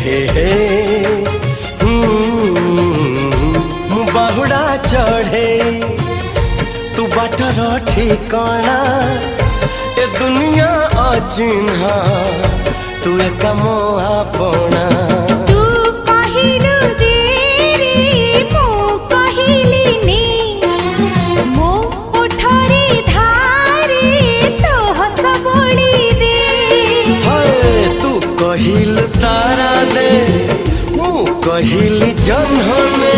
हे बाहुड़ा चढ़े तू बाटर ठिकाना ए दुनिया अचिन्हा तू एक मोआ पोना कहिल तारा दे मु कहिल जन्हने